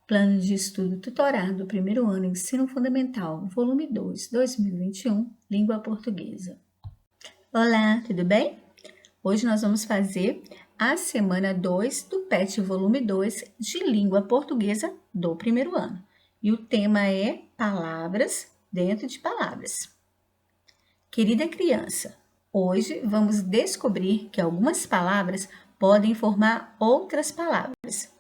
Plano de Estudo Tutorado do Primeiro Ano Ensino Fundamental, Volume 2, 2021, Língua Portuguesa. Olá, tudo bem? Hoje nós vamos fazer a semana 2 do PET Volume 2 de Língua Portuguesa do Primeiro Ano. E o tema é Palavras dentro de palavras. Querida criança, hoje vamos descobrir que algumas palavras podem formar outras palavras.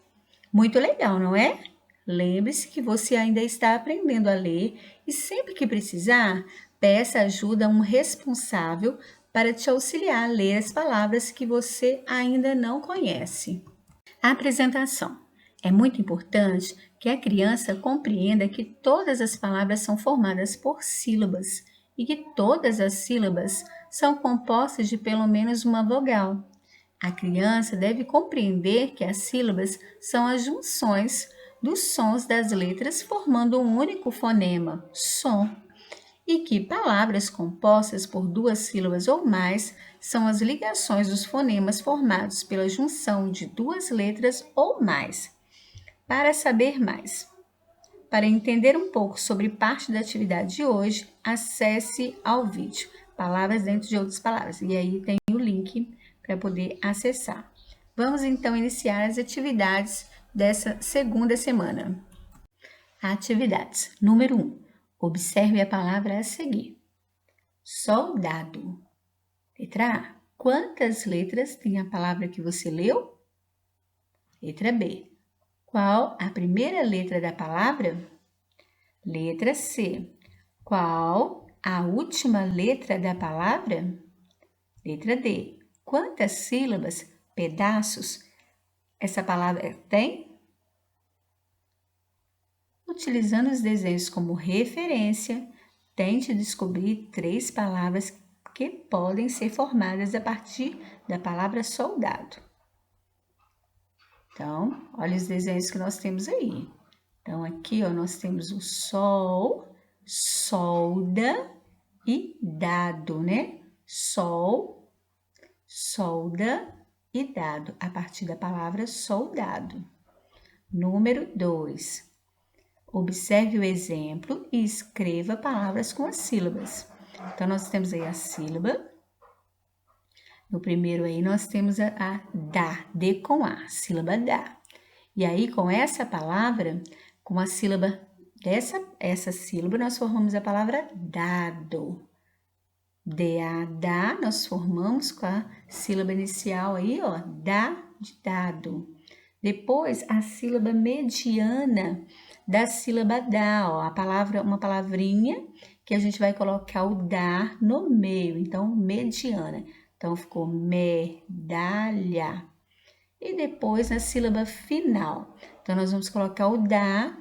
Muito legal, não é? Lembre-se que você ainda está aprendendo a ler e sempre que precisar, peça ajuda a um responsável para te auxiliar a ler as palavras que você ainda não conhece. A apresentação. É muito importante que a criança compreenda que todas as palavras são formadas por sílabas e que todas as sílabas são compostas de pelo menos uma vogal. A criança deve compreender que as sílabas são as junções dos sons das letras formando um único fonema, som, e que palavras compostas por duas sílabas ou mais são as ligações dos fonemas formados pela junção de duas letras ou mais. Para saber mais, para entender um pouco sobre parte da atividade de hoje, acesse ao vídeo Palavras dentro de outras palavras, e aí tem o link para poder acessar. Vamos então iniciar as atividades dessa segunda semana. Atividades. Número 1. Observe a palavra a seguir. Soldado. Letra A. Quantas letras tem a palavra que você leu? Letra B. Qual a primeira letra da palavra? Letra C. Qual a última letra da palavra? Letra D. Quantas sílabas, pedaços, essa palavra tem? Utilizando os desenhos como referência, tente descobrir 3 palavras que podem ser formadas a partir da palavra soldado. Então, olha os desenhos que nós temos aí. Então, aqui ó, nós temos o sol, solda e dado, né? Sol, solda e dado, a partir da palavra soldado. Número 2. Observe o exemplo e escreva palavras com as sílabas. Então, nós temos aí a sílaba. No primeiro aí, nós temos a dá, D com A, sílaba dá. E aí, com essa palavra, com a sílaba essa sílaba, nós formamos a palavra dado. D-A, dá, nós formamos com a sílaba inicial aí, ó, dá de dado. Depois, a sílaba mediana da sílaba dá, ó, uma palavrinha que a gente vai colocar o dá no meio, então, mediana. Então, ficou medalha. E depois, na sílaba final. Então, nós vamos colocar o dá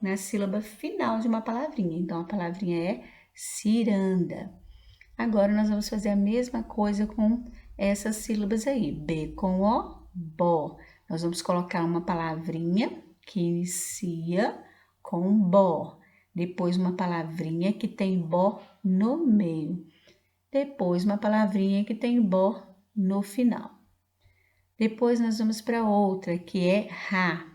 na sílaba final de uma palavrinha. Então, a palavrinha é ciranda. Agora, nós vamos fazer a mesma coisa com essas sílabas aí. B com O, bó. Nós vamos colocar uma palavrinha que inicia com bó. Depois, uma palavrinha que tem bó no meio. Depois, uma palavrinha que tem bó no final. Depois, nós vamos para outra, que é rá.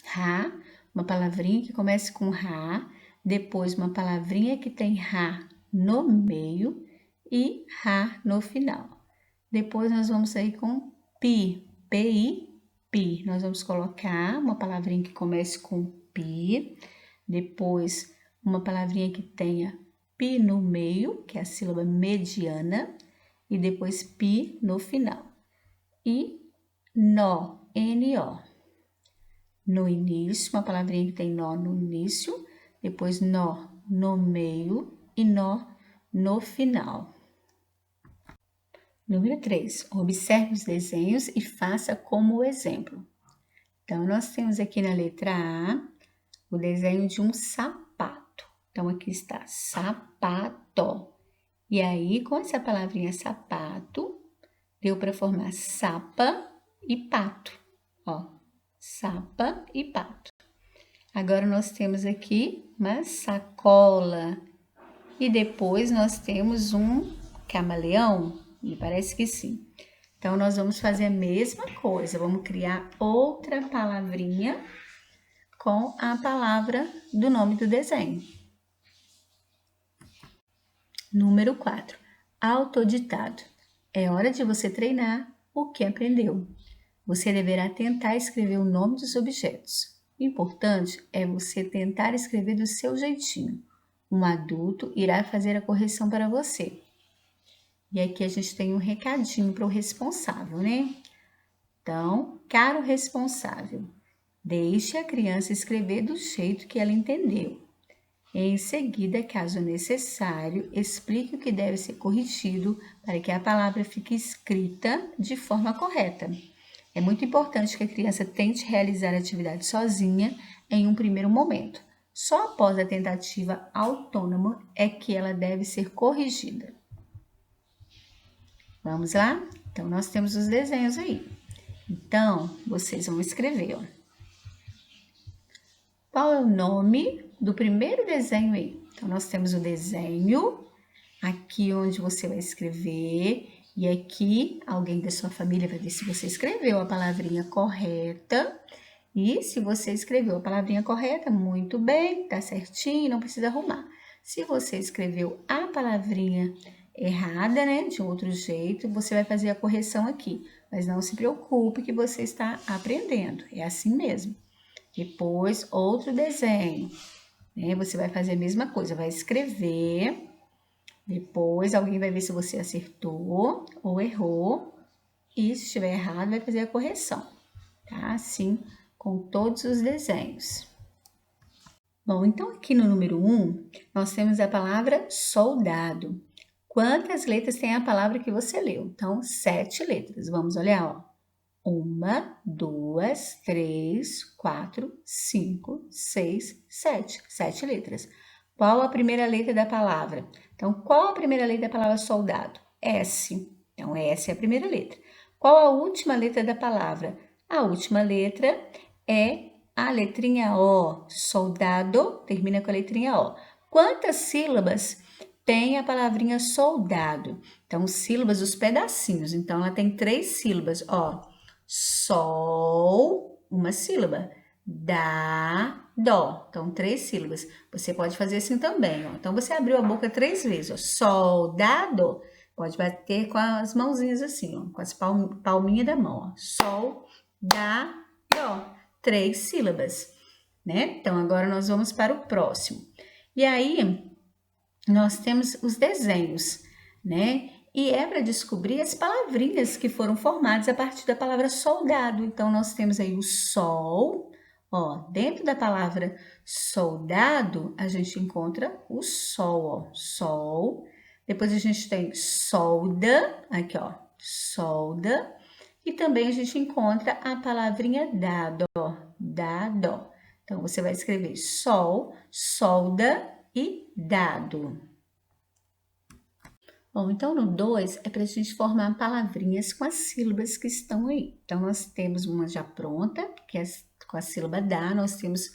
Rá, uma palavrinha que começa com rá. Depois, uma palavrinha que tem rá no meio e rá no final. Depois, nós vamos sair com pi, P-I, pi. Nós vamos colocar uma palavrinha que comece com pi. Depois, uma palavrinha que tenha pi no meio, que é a sílaba mediana. E depois, pi no final. E nó, N-O. No início, uma palavrinha que tem nó no início. Depois, nó no meio e nó no final. Número 3. Observe os desenhos e faça como exemplo. Então, nós temos aqui na letra A o desenho de um sapato. Então, aqui está sapato. E aí, com essa palavrinha sapato, deu para formar sapa e pato. Ó, sapa e pato. Agora, nós temos aqui uma sacola. E depois, nós temos um camaleão. E parece que sim. Então, nós vamos fazer a mesma coisa. Vamos criar outra palavrinha com a palavra do nome do desenho. Número 4. Autoditado. É hora de você treinar o que aprendeu. Você deverá tentar escrever o nome dos objetos. O importante é você tentar escrever do seu jeitinho. Um adulto irá fazer a correção para você. E aqui a gente tem um recadinho para o responsável, né? Então, caro responsável, deixe a criança escrever do jeito que ela entendeu. Em seguida, caso necessário, explique o que deve ser corrigido para que a palavra fique escrita de forma correta. É muito importante que a criança tente realizar a atividade sozinha em um primeiro momento. Só após a tentativa autônoma é que ela deve ser corrigida. Vamos lá? Então, nós temos os desenhos aí. Então, vocês vão escrever, ó. Qual é o nome do primeiro desenho aí? Então, nós temos o desenho, aqui onde você vai escrever, e aqui alguém da sua família vai ver se você escreveu a palavrinha correta. E se você escreveu a palavrinha correta, muito bem, tá certinho, não precisa arrumar. Se você escreveu a palavrinha errada, né, de outro jeito, você vai fazer a correção aqui. Mas não se preocupe que você está aprendendo, é assim mesmo. Depois, outro desenho, né? Você vai fazer a mesma coisa, vai escrever, depois alguém vai ver se você acertou ou errou, e se estiver errado, vai fazer a correção, tá? Assim, com todos os desenhos. Bom, então aqui no número 1, nós temos a palavra soldado. Quantas letras tem a palavra que você leu? Então, 7 letras. Vamos olhar, ó. 1, 2, 3, 4, 5, 6, 7. 7 letras. Qual a primeira letra da palavra? Então, qual a primeira letra da palavra soldado? S. Então, S é a primeira letra. Qual a última letra da palavra? A última letra é a letrinha O. Soldado termina com a letrinha O. Quantas sílabas tem a palavrinha soldado? Então, sílabas, os pedacinhos. Então, ela tem 3 sílabas, ó. Sol, uma sílaba. Dá, dó. Então, 3 sílabas. Você pode fazer assim também, ó. Então, você abriu a boca 3 vezes, ó. Soldado. Pode bater com as mãozinhas assim, ó. Com as palminhas da mão, ó. Sol, dá, dó. 3 sílabas, né? Então, agora nós vamos para o próximo. E aí, nós temos os desenhos, né? E é para descobrir as palavrinhas que foram formadas a partir da palavra soldado. Então, nós temos aí o sol, ó, dentro da palavra soldado, a gente encontra o sol, ó, sol. Depois a gente tem solda, aqui, ó, solda. E também a gente encontra a palavrinha dado, ó, dado. Então, você vai escrever sol, solda e dado. Bom, então no 2 é para a gente formar palavrinhas com as sílabas que estão aí. Então, nós temos uma já pronta, que é com a sílaba dá, nós temos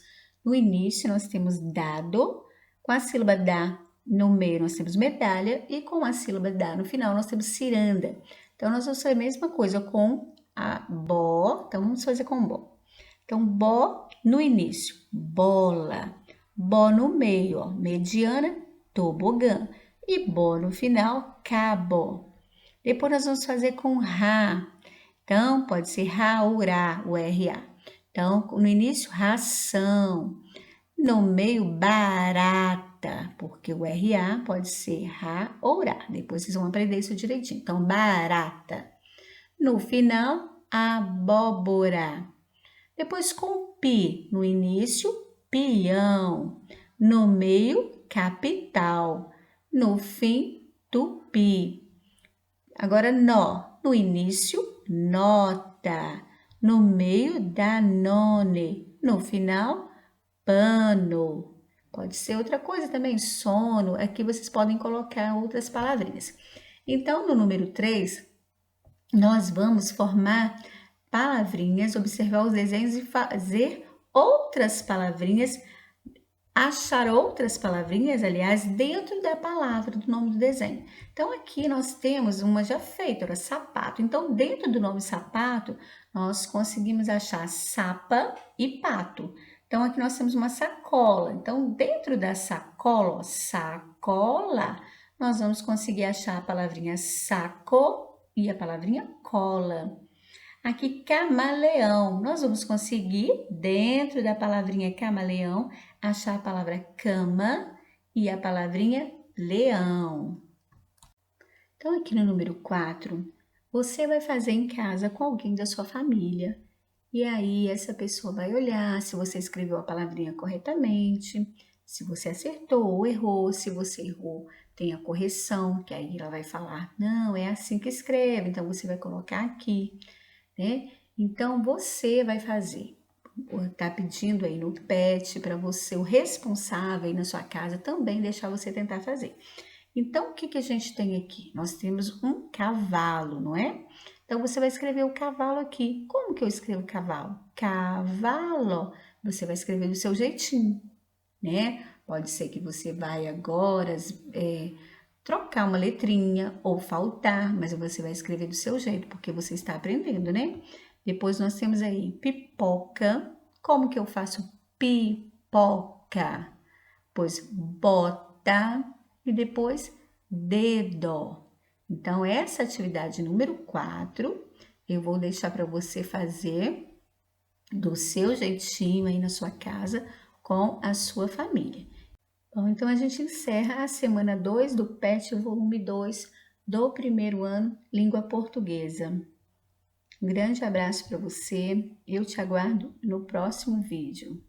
no início, nós temos dado, com a sílaba dá no meio nós temos medalha e com a sílaba dá no final nós temos ciranda. Então, nós vamos fazer a mesma coisa com a bó, então vamos fazer com bó. Então, bó no início, bola, bó no meio, ó, mediana, tobogã. E bó no final, cabo. Depois nós vamos fazer com rá. Então, pode ser raurá, o R-A. Então, no início, ração. No meio, barata, porque o R-A pode ser rá ou rá. Depois vocês vão aprender isso direitinho. Então, barata. No final, abóbora. Depois, com pi. No início, peão. No meio, capital. No fim, tupi. Agora, nó. No início, nota. No meio, danone. No final, pano. Pode ser outra coisa também, sono. Aqui vocês podem colocar outras palavrinhas. Então, no número 3, nós vamos formar palavrinhas, observar os desenhos e fazer outras palavrinhas, achar outras palavrinhas, aliás, dentro da palavra, do nome do desenho. Então, aqui nós temos uma já feita, era sapato. Então, dentro do nome sapato, nós conseguimos achar sapa e pato. Então, aqui nós temos uma sacola. Então, dentro da sacola, ó, sacola, nós vamos conseguir achar a palavrinha saco e a palavrinha cola. Aqui, camaleão. Nós vamos conseguir, dentro da palavrinha camaleão, achar a palavra cama e a palavrinha leão. Então, aqui no número 4, você vai fazer em casa com alguém da sua família. E aí, essa pessoa vai olhar se você escreveu a palavrinha corretamente, se você acertou ou errou. Se você errou, tem a correção, que aí ela vai falar, não, é assim que escreve, então você vai colocar aqui, né? Então, você vai fazer. Tá pedindo aí no pet para você, o responsável aí na sua casa, também deixar você tentar fazer. Então, o que a gente tem aqui? Nós temos um cavalo, não é? Então, você vai escrever o cavalo aqui. Como que eu escrevo cavalo? Cavalo. Você vai escrever do seu jeitinho, né? Pode ser que você vai agora trocar uma letrinha ou faltar, mas você vai escrever do seu jeito, porque você está aprendendo, né? Depois nós temos aí pipoca. Como que eu faço pipoca? Pois bota e depois dedo. Então, essa atividade número 4, eu vou deixar para você fazer do seu jeitinho aí na sua casa com a sua família. Bom, então a gente encerra a semana 2 do PET, volume 2 do primeiro ano, língua portuguesa. Um grande abraço para você, eu te aguardo no próximo vídeo.